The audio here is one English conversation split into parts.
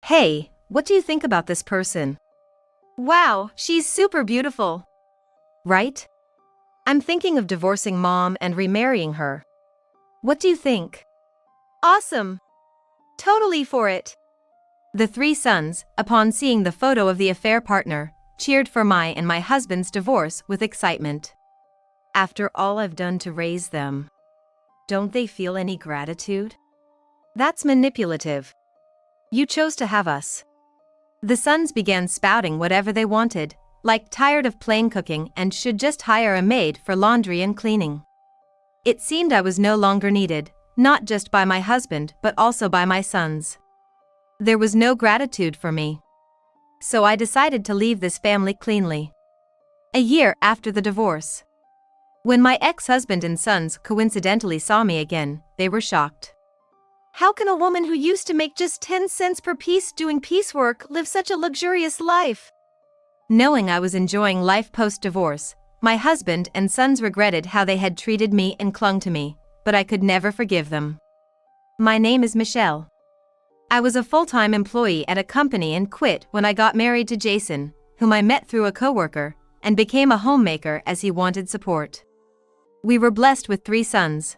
Hey, what do you think about this person? Wow, she's super beautiful. Right? I'm thinking of divorcing mom and remarrying her. What do you think? Awesome. Totally for it. The three sons, upon seeing the photo of the affair partner, cheered for my and my husband's divorce with excitement. After all I've done to raise them, don't they feel any gratitude? That's manipulative. You chose to have us. The sons began spouting whatever they wanted, like tired of plain cooking and should just hire a maid for laundry and cleaning. It seemed I was no longer needed, not just by my husband but also by my sons. There was no gratitude for me. So I decided to leave this family cleanly. A year after the divorce. When my ex-husband and sons coincidentally saw me again, they were shocked. How can a woman who used to make just 10 cents per piece doing piecework live such a luxurious life? Knowing I was enjoying life post-divorce, my husband and sons regretted how they had treated me and clung to me, but I could never forgive them. My name is Michelle. I was a full-time employee at a company and quit when I got married to Jason, whom I met through a coworker, and became a homemaker as he wanted support. We were blessed with 3 sons.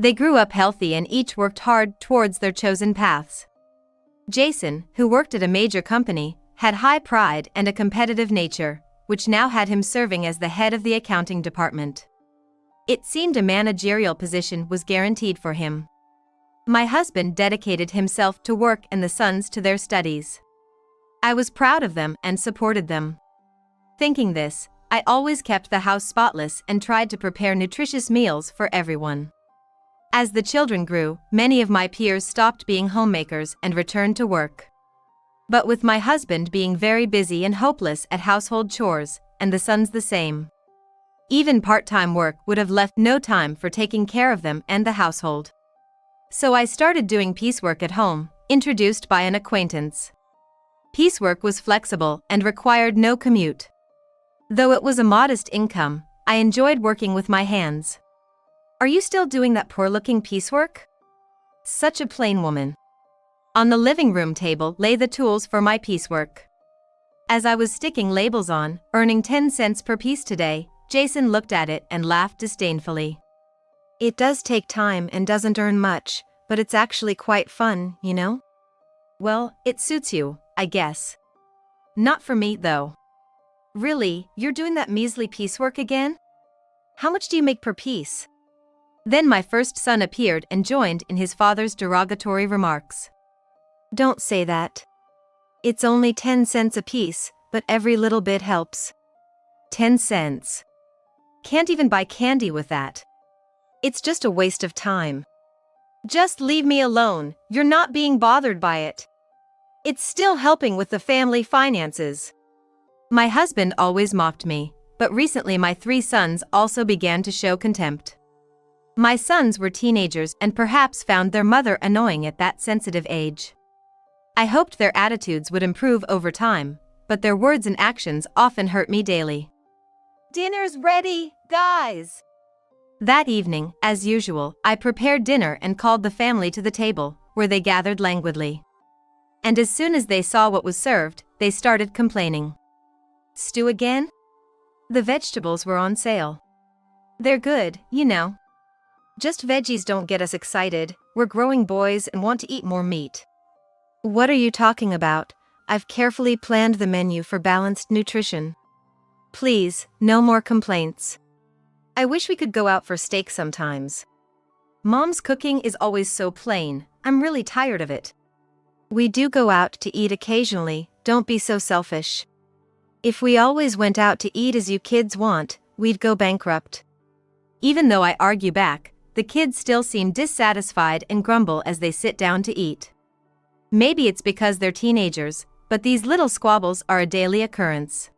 They grew up healthy and each worked hard towards their chosen paths. Jason, who worked at a major company, had high pride and a competitive nature, which now had him serving as the head of the accounting department. It seemed a managerial position was guaranteed for him. My husband dedicated himself to work and the sons to their studies. I was proud of them and supported them. Thinking this, I always kept the house spotless and tried to prepare nutritious meals for everyone. As the children grew, many of my peers stopped being homemakers and returned to work. But with my husband being very busy and hopeless at household chores, and the sons the same. Even part-time work would have left no time for taking care of them and the household. So I started doing piecework at home, introduced by an acquaintance. Piecework was flexible and required no commute. Though it was a modest income, I enjoyed working with my hands. Are you still doing that poor-looking piecework? Such a plain woman. On the living room table lay the tools for my piecework. As I was sticking labels on, earning 10 cents per piece today, Jason looked at it and laughed disdainfully. It does take time and doesn't earn much, but it's actually quite fun, you know? Well, it suits you, I guess. Not for me, though. Really, you're doing that measly piecework again? How much do you make per piece? Then my first son appeared and joined in his father's derogatory remarks. Don't say that. It's only 10 cents a piece, but every little bit helps. 10 cents. Can't even buy candy with that. It's just a waste of time. Just leave me alone, you're not being bothered by it. It's still helping with the family finances. My husband always mocked me, but recently my 3 sons also began to show contempt. My sons were teenagers and perhaps found their mother annoying at that sensitive age. I hoped their attitudes would improve over time, but their words and actions often hurt me daily. Dinner's ready, guys! That evening, as usual, I prepared dinner and called the family to the table, where they gathered languidly. And as soon as they saw what was served, they started complaining. Stew again? The vegetables were on sale. They're good, you know. Just veggies don't get us excited, we're growing boys and want to eat more meat. What are you talking about? I've carefully planned the menu for balanced nutrition. Please, no more complaints. I wish we could go out for steak sometimes. Mom's cooking is always so plain, I'm really tired of it. We do go out to eat occasionally, don't be so selfish. If we always went out to eat as you kids want, we'd go bankrupt. Even though I argue back, the kids still seem dissatisfied and grumble as they sit down to eat. Maybe it's because they're teenagers, but these little squabbles are a daily occurrence.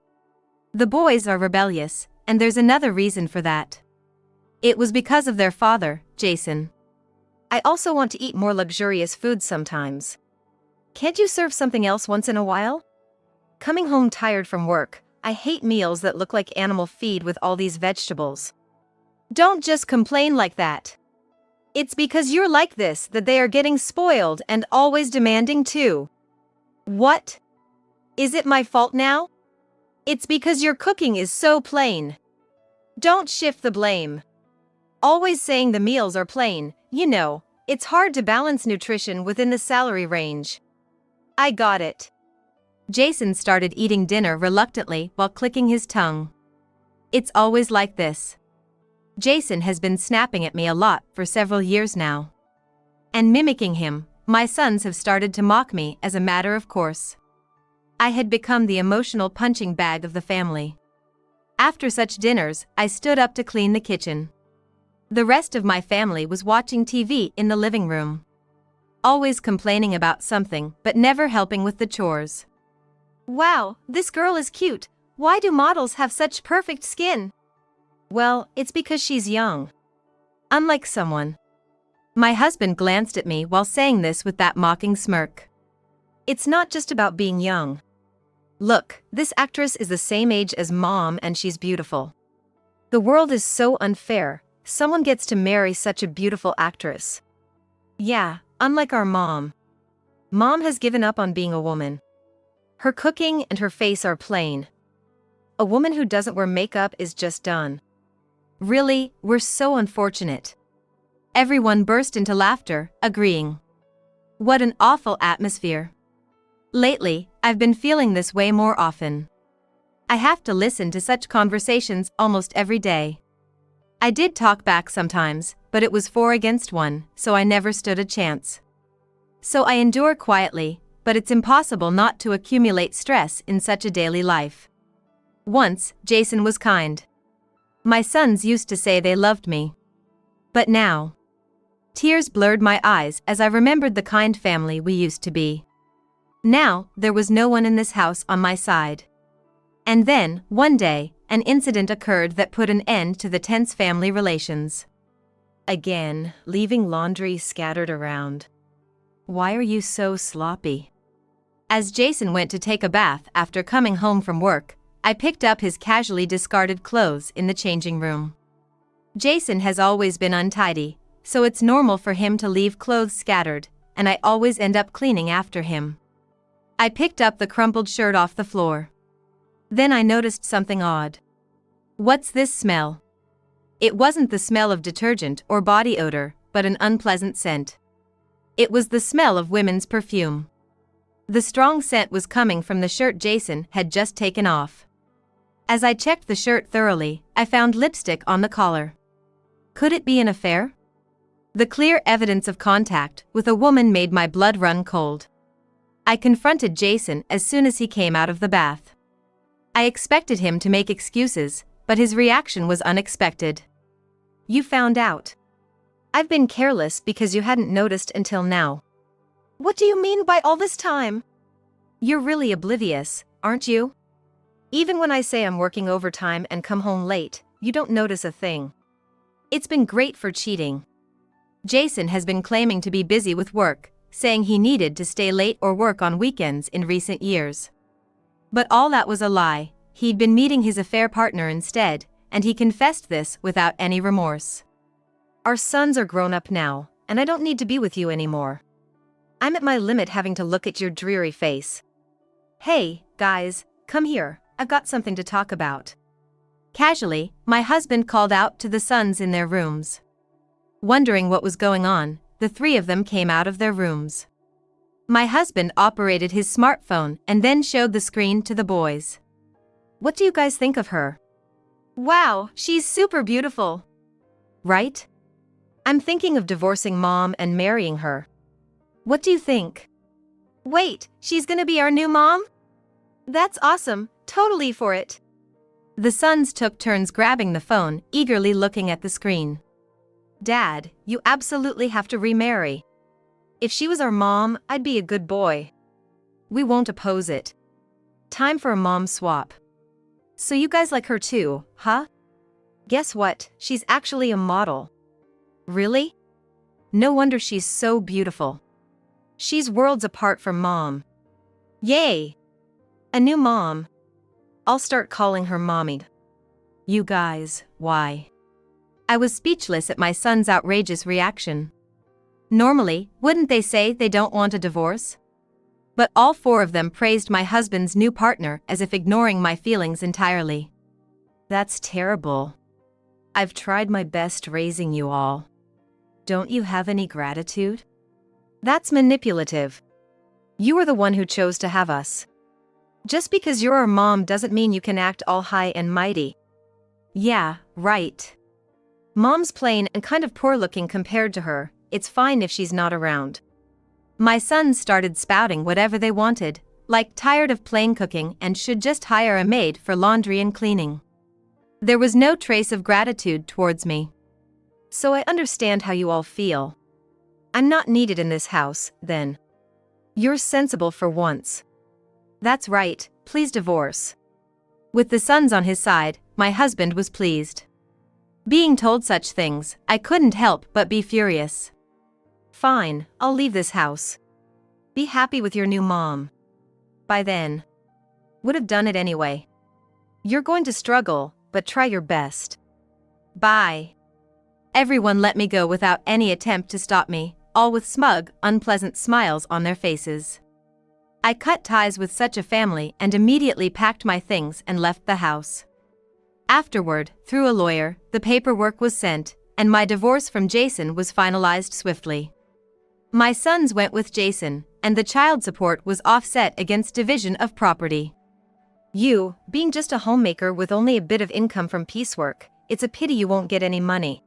The boys are rebellious, and there's another reason for that. It was because of their father, Jason. I also want to eat more luxurious foods sometimes. Can't you serve something else once in a while? Coming home tired from work, I hate meals that look like animal feed with all these vegetables. Don't just complain like that. It's because you're like this that they are getting spoiled and always demanding too. What? Is it my fault now? It's because your cooking is so plain. Don't shift the blame. Always saying the meals are plain, it's hard to balance nutrition within the salary range. I got it. Jason started eating dinner reluctantly while clicking his tongue. It's always like this. Jason has been snapping at me a lot for several years now. And mimicking him, my sons have started to mock me as a matter of course. I had become the emotional punching bag of the family. After such dinners, I stood up to clean the kitchen. The rest of my family was watching TV in the living room. Always complaining about something but never helping with the chores. Wow, this girl is cute. Why do models have such perfect skin? Well, it's because she's young. Unlike someone. My husband glanced at me while saying this with that mocking smirk. It's not just about being young. Look, this actress is the same age as Mom and she's beautiful. The world is so unfair. Someone gets to marry such a beautiful actress. Yeah, unlike our mom. Mom has given up on being a woman. Her cooking and her face are plain. A woman who doesn't wear makeup is just done. Really, we're so unfortunate. Everyone burst into laughter, agreeing. What an awful atmosphere. Lately, I've been feeling this way more often. I have to listen to such conversations almost every day. I did talk back sometimes, but it was 4 against 1, so I never stood a chance. So I endure quietly, but it's impossible not to accumulate stress in such a daily life. Once, Jason was kind. My sons used to say they loved me. But now, tears blurred my eyes as I remembered the kind family we used to be. Now, there was no one in this house on my side. And then, one day, an incident occurred that put an end to the tense family relations. Again, leaving laundry scattered around. Why are you so sloppy? As Jason went to take a bath after coming home from work, I picked up his casually discarded clothes in the changing room. Jason has always been untidy, so it's normal for him to leave clothes scattered, and I always end up cleaning after him. I picked up the crumpled shirt off the floor. Then I noticed something odd. What's this smell? It wasn't the smell of detergent or body odor, but an unpleasant scent. It was the smell of women's perfume. The strong scent was coming from the shirt Jason had just taken off. As I checked the shirt thoroughly, I found lipstick on the collar. Could it be an affair? The clear evidence of contact with a woman made my blood run cold. I confronted Jason as soon as he came out of the bath. I expected him to make excuses, but his reaction was unexpected. You found out. I've been careless because you hadn't noticed until now. What do you mean by all this time? You're really oblivious, aren't you? Even when I say I'm working overtime and come home late, you don't notice a thing. It's been great for cheating. Jason has been claiming to be busy with work, saying he needed to stay late or work on weekends in recent years. But all that was a lie. He'd been meeting his affair partner instead, and he confessed this without any remorse. Our sons are grown up now, and I don't need to be with you anymore. I'm at my limit having to look at your dreary face. Hey, guys, come here, I've got something to talk about. Casually, my husband called out to the sons in their rooms. Wondering what was going on, the 3 of them came out of their rooms. My husband operated his smartphone and then showed the screen to the boys. What do you guys think of her? Wow, she's super beautiful. Right? I'm thinking of divorcing Mom and marrying her. What do you think? Wait, she's gonna be our new mom? That's awesome, totally for it. The sons took turns grabbing the phone, eagerly looking at the screen. Dad, you absolutely have to remarry. If she was our mom, I'd be a good boy. We won't oppose it. Time for a mom swap. So you guys like her too, huh? Guess what, she's actually a model. Really? No wonder she's so beautiful. She's worlds apart from Mom. Yay! A new mom. I'll start calling her Mommy. You guys, why? I was speechless at my son's outrageous reaction. Normally, wouldn't they say they don't want a divorce? But all four of them praised my husband's new partner as if ignoring my feelings entirely. That's terrible. I've tried my best raising you all. Don't you have any gratitude? That's manipulative. You are the one who chose to have us. Just because you're our mom doesn't mean you can act all high and mighty. Yeah, right. Mom's plain and kind of poor looking compared to her. It's fine if she's not around. My sons started spouting whatever they wanted, like tired of plain cooking and should just hire a maid for laundry and cleaning. There was no trace of gratitude towards me. So I understand how you all feel. I'm not needed in this house, then. You're sensible for once. That's right, please divorce. With the sons on his side, my husband was pleased. Being told such things, I couldn't help but be furious. Fine, I'll leave this house. Be happy with your new mom. By then. Would have done it anyway. You're going to struggle, but try your best. Bye. Everyone let me go without any attempt to stop me, all with smug, unpleasant smiles on their faces. I cut ties with such a family and immediately packed my things and left the house. Afterward, through a lawyer, the paperwork was sent, and my divorce from Jason was finalized swiftly. My sons went with Jason, and the child support was offset against division of property. You, being just a homemaker with only a bit of income from piecework, it's a pity you won't get any money.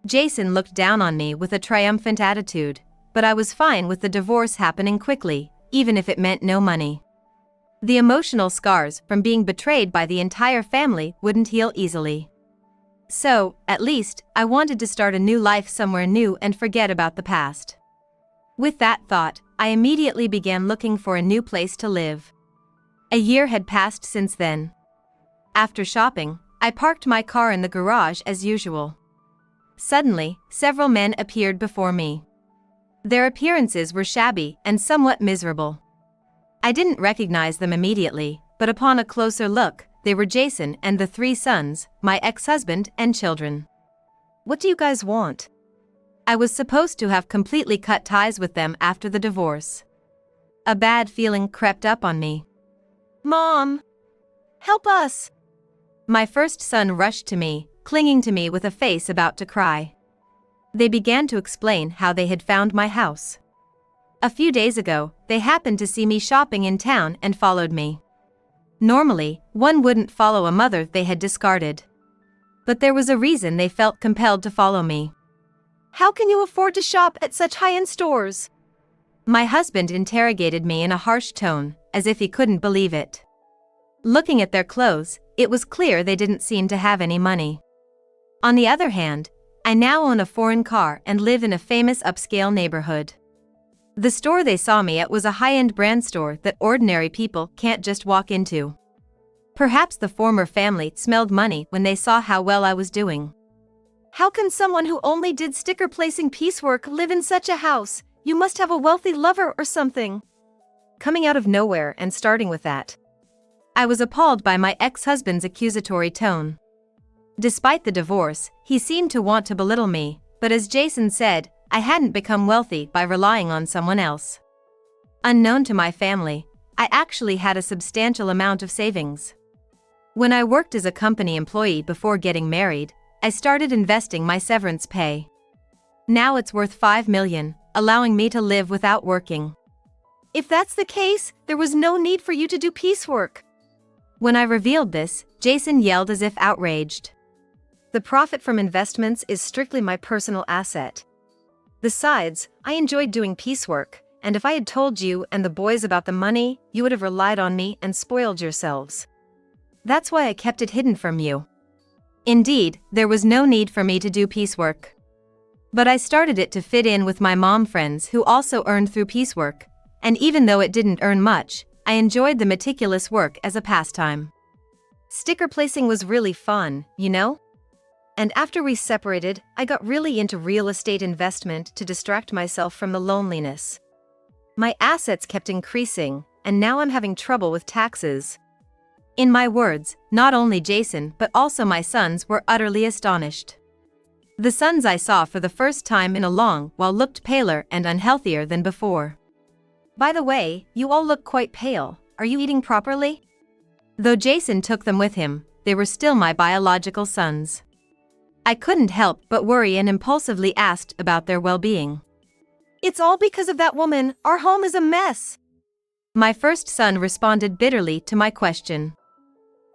Jason looked down on me with a triumphant attitude, but I was fine with the divorce happening quickly, even if it meant no money. The emotional scars from being betrayed by the entire family wouldn't heal easily. So, at least, I wanted to start a new life somewhere new and forget about the past. With that thought, I immediately began looking for a new place to live. A year had passed since then. After shopping, I parked my car in the garage as usual. Suddenly, several men appeared before me. Their appearances were shabby and somewhat miserable. I didn't recognize them immediately, but upon a closer look, they were Jason and the three sons, my ex-husband and children. What do you guys want? I was supposed to have completely cut ties with them after the divorce. A bad feeling crept up on me. Mom! Help us! My first son rushed to me, clinging to me with a face about to cry. They began to explain how they had found my house. A few days ago, they happened to see me shopping in town and followed me. Normally, one wouldn't follow a mother they had discarded. But there was a reason they felt compelled to follow me. How can you afford to shop at such high-end stores? My husband interrogated me in a harsh tone, as if he couldn't believe it. Looking at their clothes, it was clear they didn't seem to have any money. On the other hand, I now own a foreign car and live in a famous upscale neighborhood. The store they saw me at was a high-end brand store that ordinary people can't just walk into. Perhaps the former family smelled money when they saw how well I was doing. How can someone who only did sticker placing piecework live in such a house? You must have a wealthy lover or something. Coming out of nowhere and starting with that. I was appalled by my ex-husband's accusatory tone. Despite the divorce, he seemed to want to belittle me, but as Jason said, I hadn't become wealthy by relying on someone else. Unknown to my family, I actually had a substantial amount of savings. When I worked as a company employee before getting married, I started investing my severance pay. Now it's worth $5 million, allowing me to live without working. If that's the case, there was no need for you to do piecework. When I revealed this, Jason yelled as if outraged. The profit from investments is strictly my personal asset. Besides, I enjoyed doing piecework, and if I had told you and the boys about the money, you would have relied on me and spoiled yourselves. That's why I kept it hidden from you. Indeed, there was no need for me to do piecework. But I started it to fit in with my mom friends who also earned through piecework, and even though it didn't earn much, I enjoyed the meticulous work as a pastime. Sticker placing was really fun, you know? And after we separated, I got really into real estate investment to distract myself from the loneliness. My assets kept increasing, and now I'm having trouble with taxes. In my words, not only Jason but also my sons were utterly astonished. The sons I saw for the first time in a long while looked paler and unhealthier than before. By the way, you all look quite pale. Are you eating properly? Though Jason took them with him, they were still my biological sons. I couldn't help but worry and impulsively asked about their well-being. It's all because of that woman. Our home is a mess. My first son responded bitterly to my question.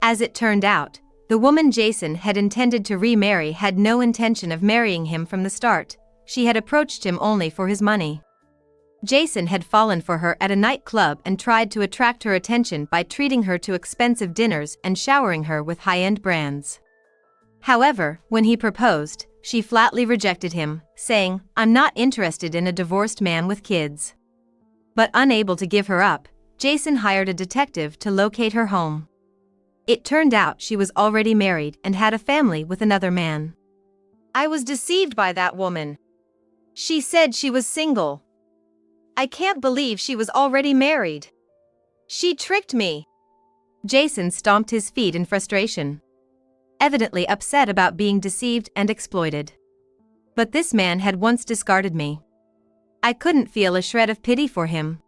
As it turned out, the woman Jason had intended to remarry had no intention of marrying him from the start. She had approached him only for his money. Jason had fallen for her at a nightclub and tried to attract her attention by treating her to expensive dinners and showering her with high-end brands. However, when he proposed, she flatly rejected him, saying, "I'm not interested in a divorced man with kids." But unable to give her up, Jason hired a detective to locate her home. It turned out she was already married and had a family with another man. I was deceived by that woman. She said she was single. I can't believe she was already married. She tricked me. Jason stomped his feet in frustration, evidently upset about being deceived and exploited. But this man had once discarded me. I couldn't feel a shred of pity for him.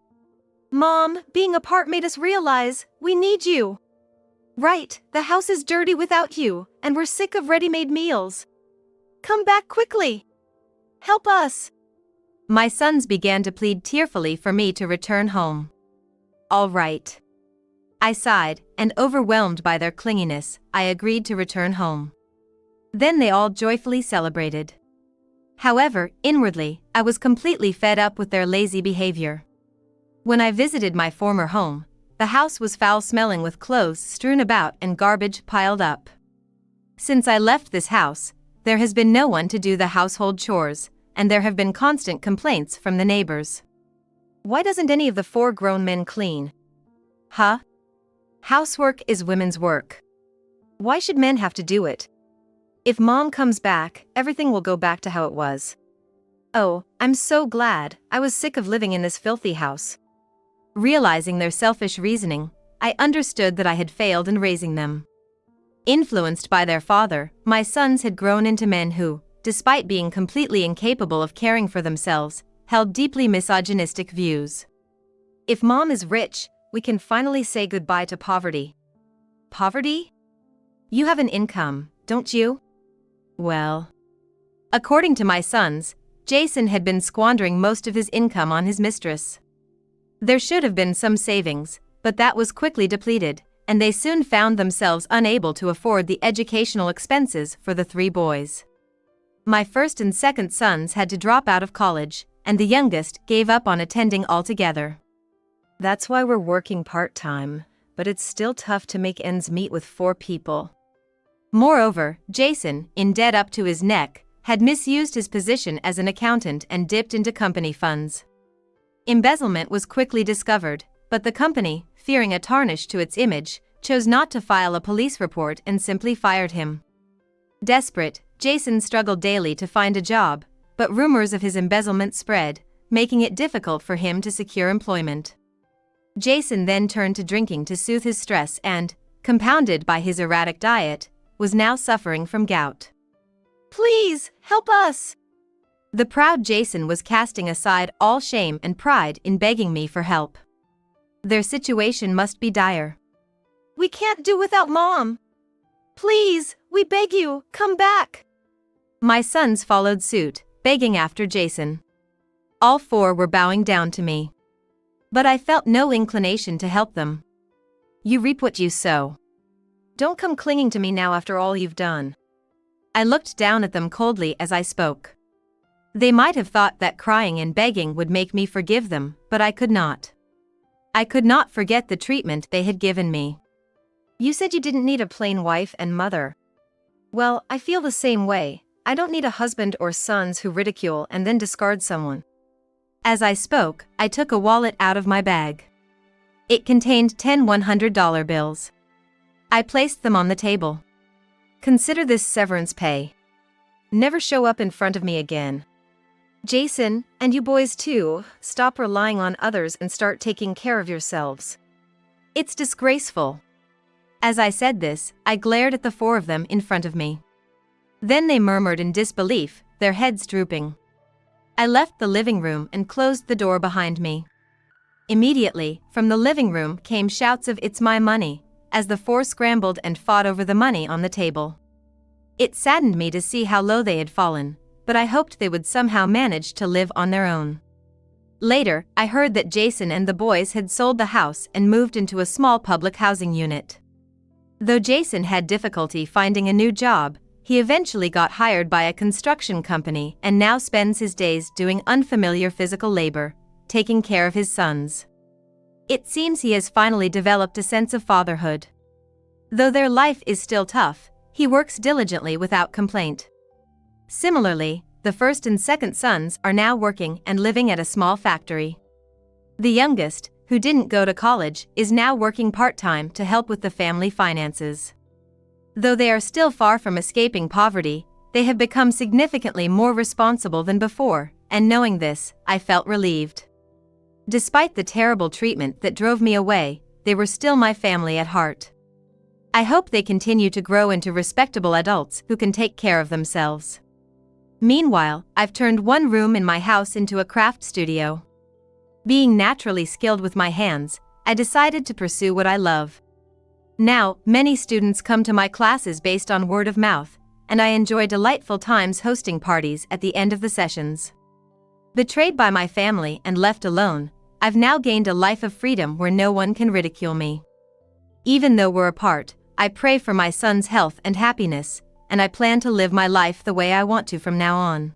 Mom, being apart made us realize we need you. Right, the house is dirty without you, and we're sick of ready-made meals. Come back quickly. Help us. My sons began to plead tearfully for me to return home. All right. I sighed, and overwhelmed by their clinginess, I agreed to return home. Then they all joyfully celebrated. However, inwardly, I was completely fed up with their lazy behavior. When I visited my former home, the house was foul-smelling with clothes strewn about and garbage piled up. Since I left this house, there has been no one to do the household chores, and there have been constant complaints from the neighbors. Why doesn't any of the 4 grown men clean? Huh? Housework is women's work. Why should men have to do it? If Mom comes back, everything will go back to how it was. Oh, I'm so glad. I was sick of living in this filthy house. Realizing their selfish reasoning, I understood that I had failed in raising them. Influenced by their father, my sons had grown into men who, despite being completely incapable of caring for themselves, held deeply misogynistic views. If Mom is rich, we can finally say goodbye to poverty. Poverty? You have an income, don't you? Well. According to my sons, Jason had been squandering most of his income on his mistress. There should have been some savings, but that was quickly depleted, and they soon found themselves unable to afford the educational expenses for the 3 boys. My first and second sons had to drop out of college, and the youngest gave up on attending altogether. That's why we're working part-time, but it's still tough to make ends meet with 4 people. Moreover, Jason, in debt up to his neck, had misused his position as an accountant and dipped into company funds. Embezzlement was quickly discovered, but the company, fearing a tarnish to its image, chose not to file a police report and simply fired him. Desperate, Jason struggled daily to find a job, but rumors of his embezzlement spread, making it difficult for him to secure employment. Jason then turned to drinking to soothe his stress and, compounded by his erratic diet, was now suffering from gout. Please, help us! The proud Jason was casting aside all shame and pride in begging me for help. Their situation must be dire. We can't do without Mom. Please, we beg you, come back. My sons followed suit, begging after Jason. All 4 were bowing down to me. But I felt no inclination to help them. You reap what you sow. Don't come clinging to me now after all you've done. I looked down at them coldly as I spoke. They might have thought that crying and begging would make me forgive them, but I could not. I could not forget the treatment they had given me. You said you didn't need a plain wife and mother. Well, I feel the same way. I don't need a husband or sons who ridicule and then discard someone. As I spoke, I took a wallet out of my bag. It contained 10 $100 bills. I placed them on the table. Consider this severance pay. Never show up in front of me again. Jason, and you boys too, stop relying on others and start taking care of yourselves. It's disgraceful. As I said this, I glared at the 4 of them in front of me. Then they murmured in disbelief, their heads drooping. I left the living room and closed the door behind me. Immediately, from the living room came shouts of "It's my money," as the four scrambled and fought over the money on the table. It saddened me to see how low they had fallen, but I hoped they would somehow manage to live on their own. Later, I heard that Jason and the boys had sold the house and moved into a small public housing unit. Though Jason had difficulty finding a new job, he eventually got hired by a construction company and now spends his days doing unfamiliar physical labor, taking care of his sons. It seems he has finally developed a sense of fatherhood. Though their life is still tough, he works diligently without complaint. Similarly, the first and second sons are now working and living at a small factory. The youngest, who didn't go to college, is now working part-time to help with the family finances. Though they are still far from escaping poverty, they have become significantly more responsible than before, and knowing this, I felt relieved. Despite the terrible treatment that drove me away, they were still my family at heart. I hope they continue to grow into respectable adults who can take care of themselves. Meanwhile, I've turned one room in my house into a craft studio. Being naturally skilled with my hands, I decided to pursue what I love. Now, many students come to my classes based on word of mouth, and I enjoy delightful times hosting parties at the end of the sessions. Betrayed by my family and left alone, I've now gained a life of freedom where no one can ridicule me. Even though we're apart, I pray for my son's health and happiness, and I plan to live my life the way I want to from now on.